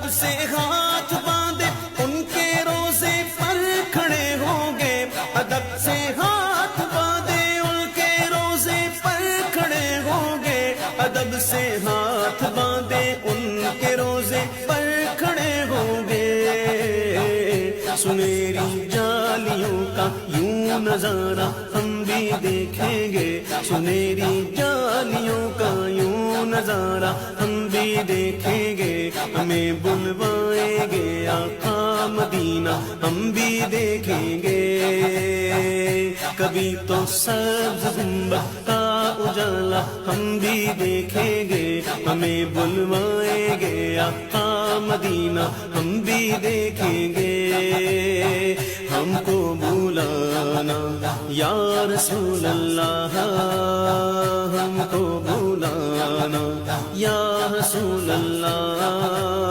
ادب سے ہاتھ باندھے ان کے روزے پر کھڑے ہوں گے، ادب سے ہاتھ باندھے ان کے روزے پر کھڑے ہوں گے، ادب سے ہاتھ باندھے ان کے روزے پر کھڑے ہوں گے۔ سنہری جالیوں کا یوں نظارہ ہم بھی دیکھیں گے، سنہری جالیوں کا یوں نظارہ ہم بھی دیکھیں گے، ہمیں بلوائیں گے آقا مدینہ ہم بھی دیکھیں گے۔ کبھی تو سبز گنبد کا اجالا ہم بھی دیکھیں گے، ہمیں بلوائیں گے آقا مدینہ ہم بھی دیکھیں گے۔ ہم کو بلانا یا رسول اللہ، ہم کو بلانا یا رسول اللہ۔